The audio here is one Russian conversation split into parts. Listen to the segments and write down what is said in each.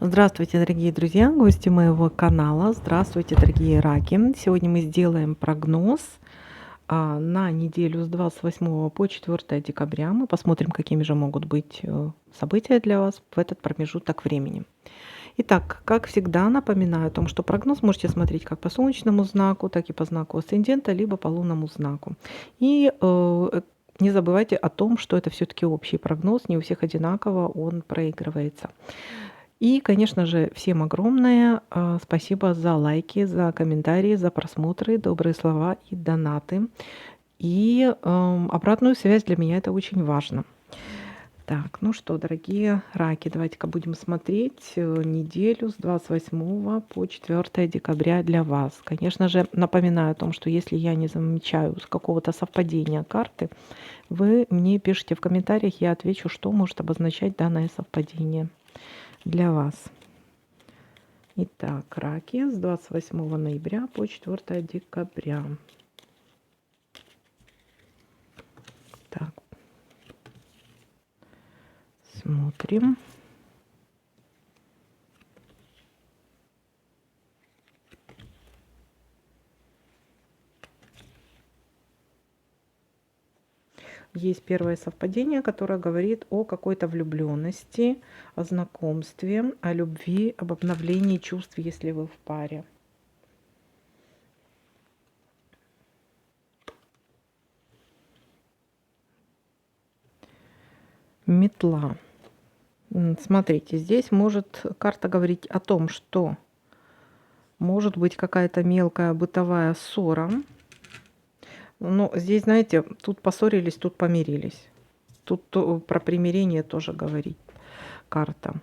Здравствуйте, дорогие друзья, гости моего канала. Здравствуйте, дорогие раки. Сегодня мы сделаем прогноз на неделю с 28 по 4 декабря. Мы посмотрим, какими же могут быть события для вас в этот промежуток времени. Итак, как всегда, напоминаю о том, что прогноз можете смотреть как по солнечному знаку, так и по знаку асцендента, либо по лунному знаку. И не забывайте о том, что это все-таки общий прогноз, не у всех одинаково он проигрывается. И, конечно же, всем огромное спасибо за лайки, за комментарии, за просмотры, добрые слова и донаты. И обратную связь для меня это очень важно. Так, ну что, дорогие раки, давайте-ка будем смотреть неделю с 28 по 4 декабря для вас. Конечно же, напоминаю о том, что если я не замечаю какого-то совпадения карты, вы мне пишите в комментариях, я отвечу, что может обозначать данное совпадение для вас. Итак, раки с 28 ноября по 4 декабря. Так, смотрим. Есть первое совпадение, которое говорит о какой-то влюбленности, о знакомстве, о любви, об обновлении чувств, если вы в паре. Метла. Смотрите, здесь может карта говорить о том, что может быть какая-то мелкая бытовая ссора. Но здесь, знаете, тут поссорились, тут помирились. Тут про примирение тоже говорит карта.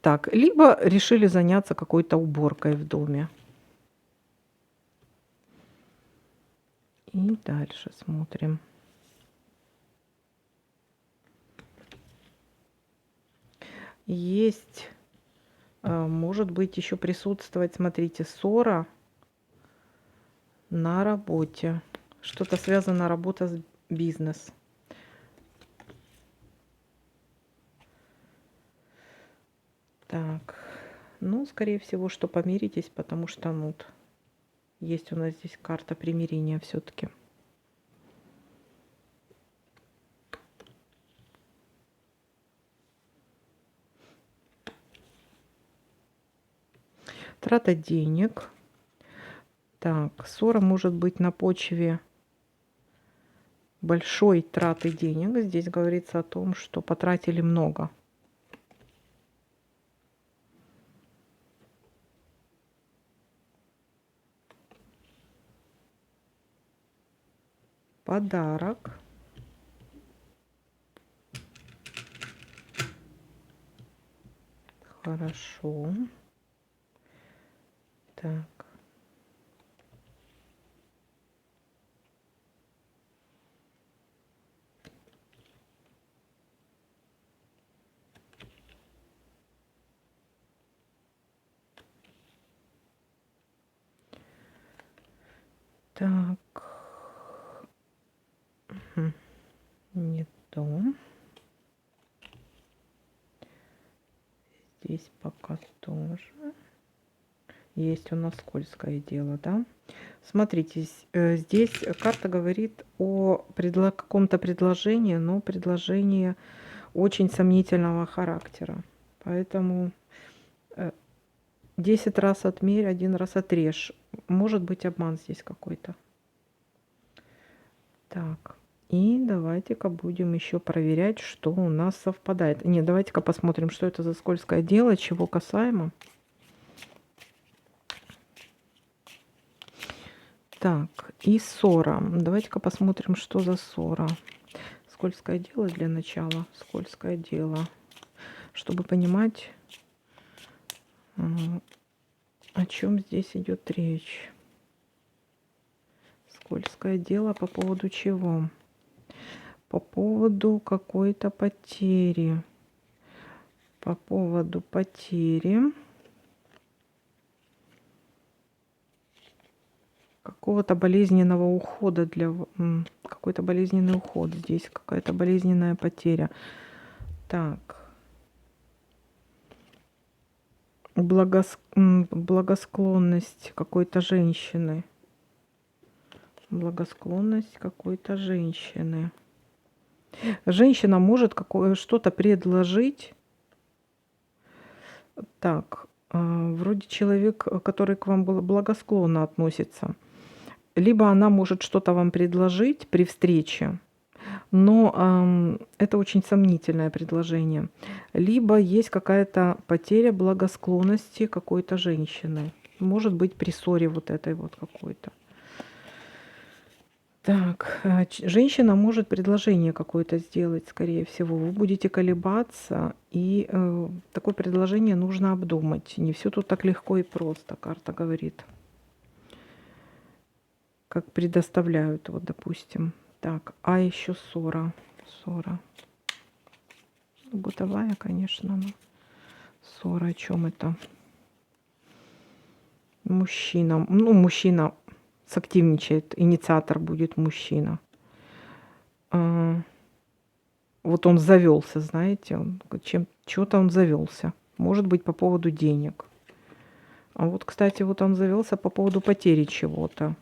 Так, либо решили заняться какой-то уборкой в доме. И дальше смотрим. Есть, может быть, еще присутствовать, смотрите, ссора на работе. Что-то связано, работа с бизнес. Так, ну, скорее всего, что помиритесь, потому что ну, есть у нас здесь карта примирения все-таки. Трата денег. Так, ссора может быть на почве большой траты денег. Здесь говорится о том, что потратили много. Подарок. Хорошо. Так. Так. Не то. Здесь пока тоже. Есть у нас скользкое дело, да? Смотрите, здесь карта говорит о каком-то предложении, но предложение очень сомнительного характера. Поэтому 10 раз отмерь, 1 раз отрежь. Может быть обман здесь какой-то. Так, и давайте-ка будем еще проверять, что у нас совпадает. Не, давайте-ка посмотрим, что это за скользкое дело, чего касаемо. Так, и ссора. Давайте-ка посмотрим, что за ссора. Скользкое дело для начала. Скользкое дело. Чтобы понимать, о чем здесь идет речь. Скользкое дело по поводу чего? По поводу какой-то потери. По поводу потери. Какого-то болезненного ухода какой-то болезненный уход. Здесь какая-то болезненная потеря. Так. Благосклонность какой-то женщины. Благосклонность какой-то женщины. Женщина может что-то предложить. Так, вроде человек, который к вам благосклонно относится. Либо она может что-то вам предложить при встрече, но это очень сомнительное предложение. Либо есть какая-то потеря благосклонности какой-то женщины. Может быть, при ссоре вот этой вот какой-то. Так, женщина может предложение какое-то сделать, скорее всего. Вы будете колебаться, и такое предложение нужно обдумать. Не все тут так легко и просто, карта говорит. Как предоставляют, вот, допустим. Так, а еще ссора. Ссора. Бытовая, конечно, но ссора, о чем это? Мужчина. Ну, мужчина сактивничает, инициатор будет мужчина. Вот он завелся, знаете, что-то он завелся. Может быть, по поводу денег. А вот, кстати, вот он завелся по поводу потери чего-то.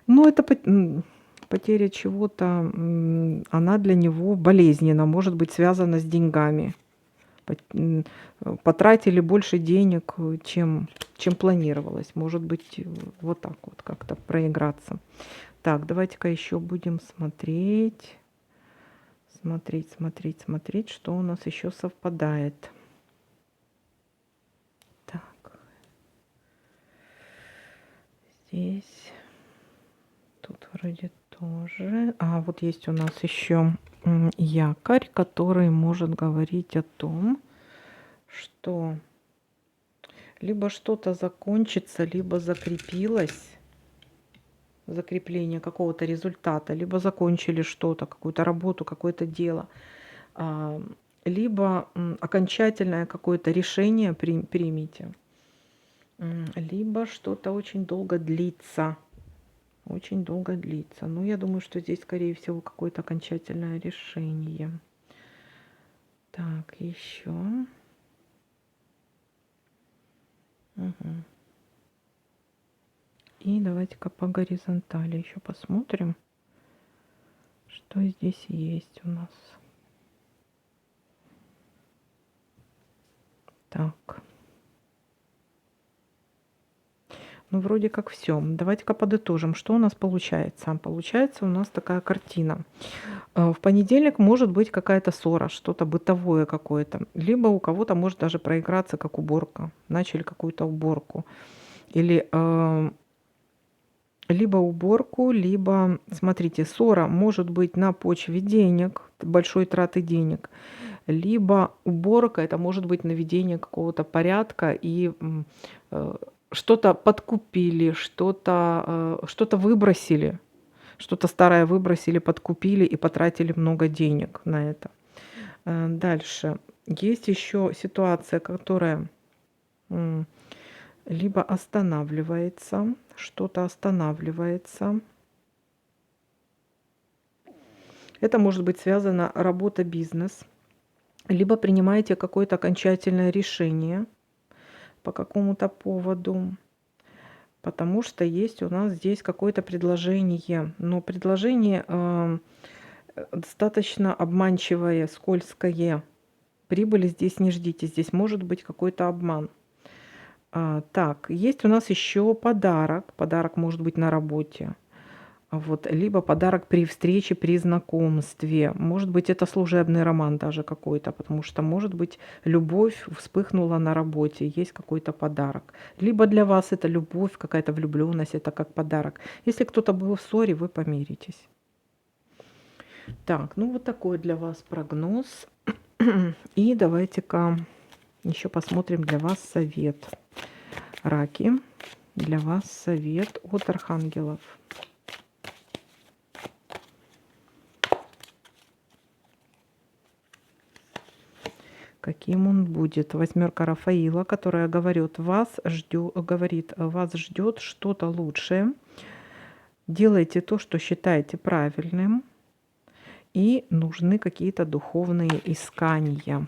Ну, это потеря чего-то, она для него болезненна, может быть связана с деньгами. Потратили больше денег, чем планировалось. Может быть, вот так вот как-то проиграться. Так, давайте-ка еще будем смотреть. Смотреть, что у нас еще совпадает. Так. Здесь. Тут вроде тоже. А вот есть у нас еще якорь, который может говорить о том, что либо что-то закончится, либо закрепилось, закрепление какого-то результата, либо закончили что-то, какую-то работу, какое-то дело, либо окончательное какое-то решение примите, либо что-то очень долго длится. Очень долго длится. Но я думаю, что здесь, скорее всего, какое-то окончательное решение. Так, еще. Угу. И давайте-ка по горизонтали еще посмотрим, что здесь есть у нас. Так. Ну, вроде как все. Давайте-ка подытожим, что у нас получается. Получается у нас такая картина. В понедельник может быть какая-то ссора, что-то бытовое какое-то. Либо у кого-то может даже проиграться, как уборка. Начали какую-то уборку. Или либо уборку, либо, смотрите, ссора может быть на почве денег, большой траты денег. Либо уборка, это может быть наведение какого-то порядка и что-то подкупили, что-то выбросили, что-то старое выбросили, подкупили и потратили много денег на это. Дальше. Есть еще ситуация, которая либо останавливается, что-то останавливается. Это может быть связано работа, бизнес. Либо принимаете какое-то окончательное решение по какому-то поводу, потому что есть у нас здесь какое-то предложение. Но предложение достаточно обманчивое, скользкое. Прибыли здесь не ждите, здесь может быть какой-то обман. Так, есть у нас еще подарок. Подарок может быть на работе. Вот, либо подарок при встрече, при знакомстве. Может быть, это служебный роман даже какой-то, потому что, может быть, любовь вспыхнула на работе, есть какой-то подарок. Либо для вас это любовь, какая-то влюбленность, это как подарок. Если кто-то был в ссоре, вы помиритесь. Так, ну вот такой для вас прогноз. И давайте-ка еще посмотрим для вас совет. Раки, для вас совет от архангелов. Каким он будет? Восьмерка Рафаила, которая говорит, вас ждет что-то лучшее. Делайте то, что считаете правильным. И нужны какие-то духовные искания.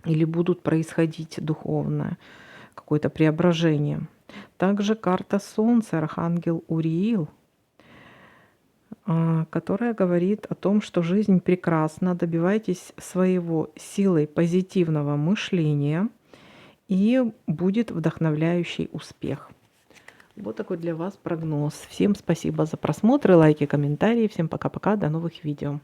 или будут происходить духовное какое-то преображение. Также карта Солнца, архангел Уриил, которая говорит о том, что жизнь прекрасна, добивайтесь своего силой позитивного мышления, и будет вдохновляющий успех. Вот такой для вас прогноз. Всем спасибо за просмотры, лайки, комментарии. Всем пока-пока, до новых видео.